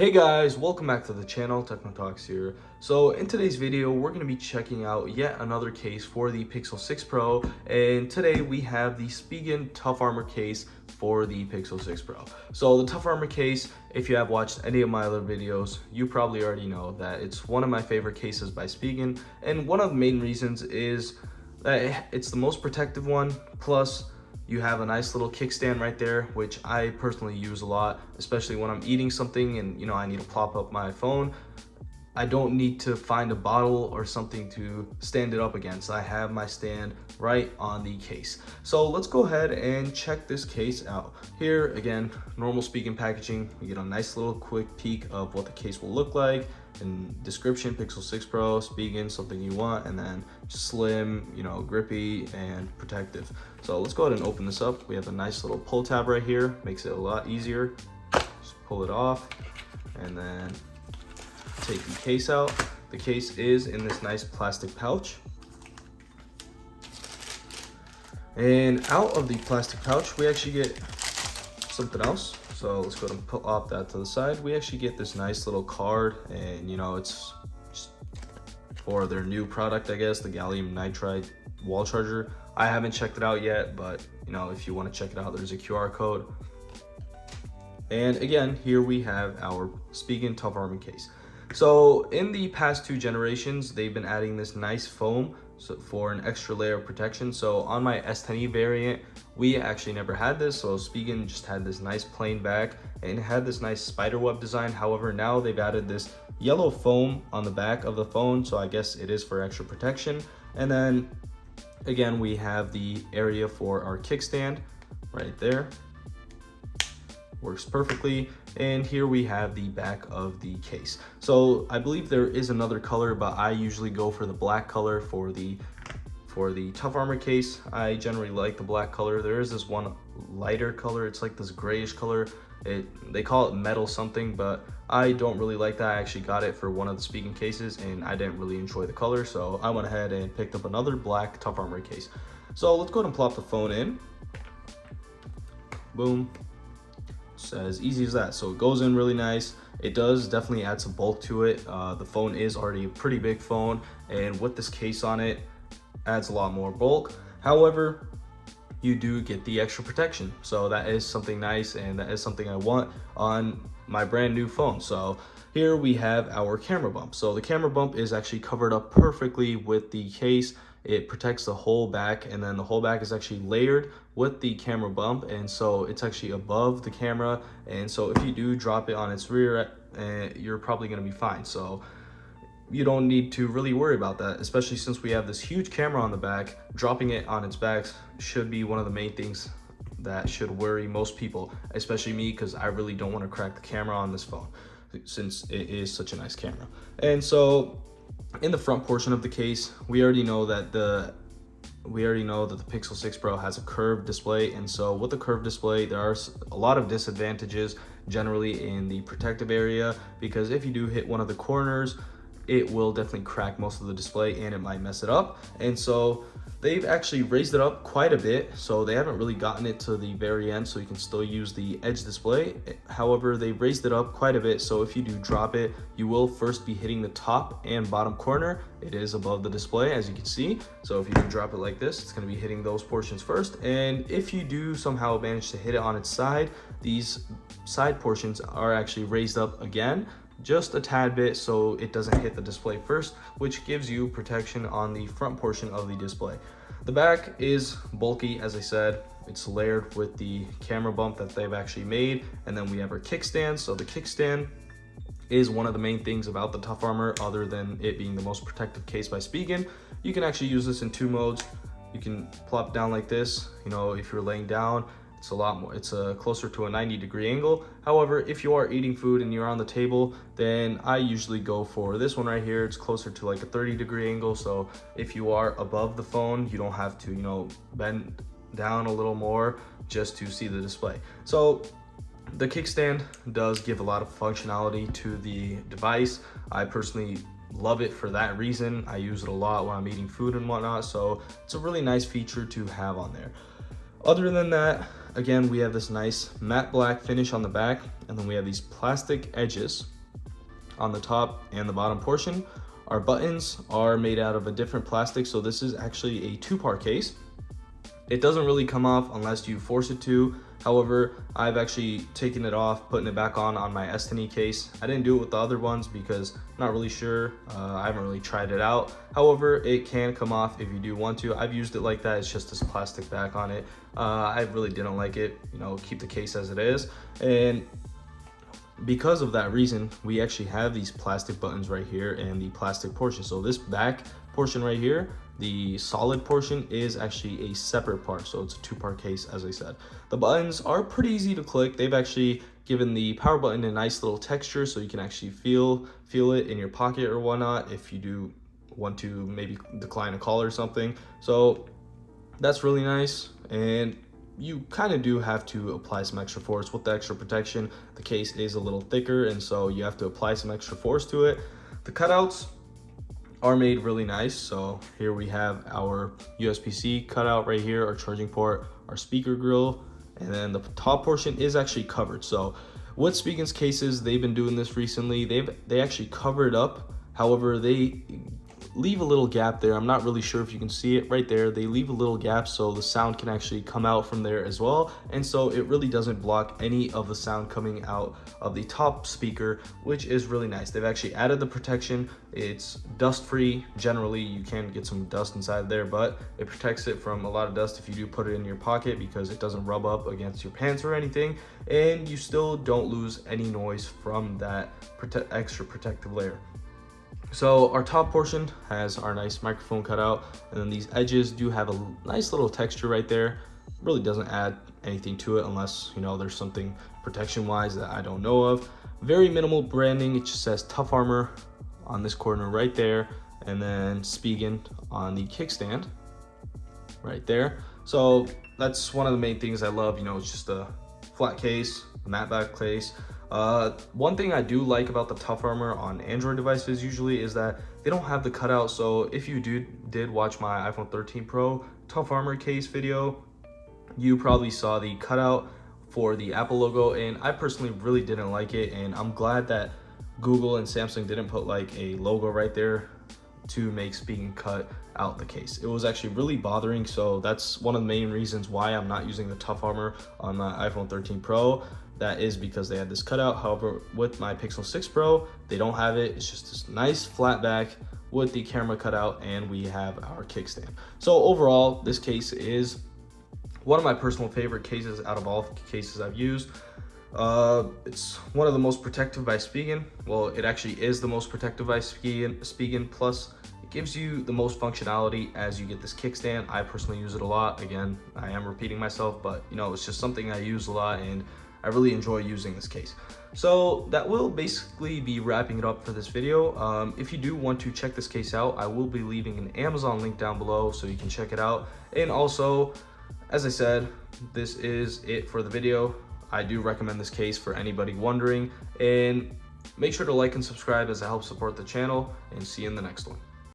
Hey guys, welcome back to the channel. Techno Talks here. So in today's video, we're going to be checking out yet another case for the Pixel 6 Pro, and today we have the Spigen Tough Armor case for the Pixel 6 Pro. So the Tough Armor case, if you have watched any of my other videos, you probably already know that it's one of my favorite cases by Spigen, and one of the main reasons is that it's the most protective one, plus you have a nice little kickstand right there, which I personally use a lot, especially when I'm eating something and I need to prop up my phone. I don't need to find a bottle or something to stand it up against. I have my stand right on the case. So let's go ahead and check this case out. Here again, normal Spigen packaging. You get a nice little quick peek of what the case will look like. And description: Pixel 6 Pro, Spigen, something you want, and then slim, grippy and protective. So let's go ahead and open this up. We have a nice little pull tab right here, makes it a lot easier. Just pull it off and then take the case out. The case is in this nice plastic pouch. And out of the plastic pouch, we actually get something else. So let's go ahead and put off that to the side. We actually get this nice little card, and it's just for their new product, I guess, the gallium nitride wall charger. I haven't checked it out yet, but if you want to check it out, there's a QR code. And again, here we have our Spigen Tough Armor case. So in the past 2 generations, they've been adding this nice foam for an extra layer of protection. So on my S10e variant, we actually never had this. So Spigen just had this nice plain back and it had this nice spider web design. However, now they've added this yellow foam on the back of the phone. So I guess it is for extra protection. And then again, we have the area for our kickstand right there. Works perfectly. And here we have the back of the case. So I believe there is another color, but I usually go for the black color for the Tough Armor case. I generally like the black color. There is this one lighter color. It's like this grayish color. They call it metal something, but I don't really like that. I actually got it for one of the Spigen cases and I didn't really enjoy the color, so I went ahead and picked up another black Tough Armor case. So let's go ahead and plop the phone in. Boom. It's as easy as that. So it goes in really nice. It does definitely add some bulk to it. The phone is already a pretty big phone, and with this case on it, adds a lot more bulk. However, you do get the extra protection, so that is something nice, and that is something I want on my brand new phone. So here we have our camera bump. So the camera bump is actually covered up perfectly with the case. It protects the whole back, and then the whole back is actually layered with the camera bump, and so it's actually above the camera, and so if you do drop it on its rear, you're probably going to be fine. So you don't need to really worry about that, especially since we have this huge camera on the back. Dropping it on its back should be one of the main things that should worry most people, especially me, because I really don't want to crack the camera on this phone since it is such a nice camera. And so in the front portion of the case, we already know that the Pixel 6 Pro has a curved display, and so with the curved display, there are a lot of disadvantages generally in the protective area, because if you do hit one of the corners, it will definitely crack most of the display and it might mess it up. And so they've actually raised it up quite a bit, so they haven't really gotten it to the very end, so you can still use the edge display. However, they raised it up quite a bit, so if you do drop it, you will first be hitting the top and bottom corner. It is above the display, as you can see. So if you do drop it like this, it's going to be hitting those portions first. And if you do somehow manage to hit it on its side, these side portions are actually raised up again, just a tad bit, so it doesn't hit the display first, which gives you protection on the front portion of the display. The back is bulky, as I said. It's layered with the camera bump that they've actually made, and then we have our kickstand. So the kickstand is one of the main things about the Tough Armor, other than it being the most protective case by Spigen. You can actually use this in 2 modes. You can plop down like this, if you're laying down. It's a lot more, it's closer to a 90-degree angle. However, if you are eating food and you're on the table, then I usually go for this one right here. It's closer to like a 30-degree angle. So if you are above the phone, you don't have to, bend down a little more just to see the display. So the kickstand does give a lot of functionality to the device. I personally love it for that reason. I use it a lot when I'm eating food and whatnot. So it's a really nice feature to have on there. Other than that, again, we have this nice matte black finish on the back, and then we have these plastic edges on the top and the bottom portion. Our buttons are made out of a different plastic, so this is actually a 2-part case. It doesn't really come off unless you force it to. However, I've actually taken it off, putting it back on my S10e case. I didn't do it with the other ones because I'm not really sure. I haven't really tried it out. However, it can come off if you do want to. I've used it like that. It's just this plastic back on it. I really didn't like it. You know, keep the case as it is. And because of that reason, we actually have these plastic buttons right here and the plastic portion. So this back portion right here, the solid portion, is actually a separate part, so it's a 2-part case, as I said. The buttons are pretty easy to click. They've actually given the power button a nice little texture, so you can actually feel it in your pocket or whatnot if you do want to maybe decline a call or something. So that's really nice, and you kind of do have to apply some extra force with the extra protection. The case is a little thicker, and so you have to apply some extra force to it. The cutouts are made really nice. So here we have our USB-C cutout right here, our charging port, our speaker grill, and then the top portion is actually covered. So with Spigen's cases, they've been doing this recently. They actually cover it up. However, they leave a little gap there. I'm not really sure if you can see it right there. They leave a little gap so the sound can actually come out from there as well. And so it really doesn't block any of the sound coming out of the top speaker, which is really nice. They've actually added the protection. It's dust free. Generally, you can get some dust inside there, but it protects it from a lot of dust if you do put it in your pocket, because it doesn't rub up against your pants or anything. And you still don't lose any noise from that extra protective layer. So our top portion has our nice microphone cutout, and then these edges do have a nice little texture right there. Really doesn't add anything to it unless, you know, there's something protection wise that I don't know of. Very minimal branding. It just says Tough Armor on this corner right there, and then Spigen on the kickstand right there. So that's one of the main things I love. You know, it's just a flat case, matte back case. One thing I do like about the Tough Armor on Android devices usually is that they don't have the cutout. So if you did watch my iPhone 13 Pro Tough Armor case video, you probably saw the cutout for the Apple logo, and I personally really didn't like it. And I'm glad that Google and Samsung didn't put like a logo right there to make Spigen cut out the case. It was actually really bothering. So that's one of the main reasons why I'm not using the Tough Armor on my iPhone 13 Pro. That is because they had this cutout. However, with my Pixel 6 Pro, they don't have it. It's just this nice flat back with the camera cutout, and we have our kickstand. So overall, this case is one of my personal favorite cases out of all cases I've used. It's one of the most protective by Spigen. Well, it actually is the most protective by Spigen, plus it gives you the most functionality as you get this kickstand. I personally use it a lot. Again, I am repeating myself, but you know, it's just something I use a lot, and I really enjoy using this case. So that will basically be wrapping it up for this video. If you do want to check this case out, I will be leaving an Amazon link down below so you can check it out. And also, as I said, this is it for the video. I do recommend this case for anybody wondering, and make sure to like and subscribe as it helps support the channel, and see you in the next one.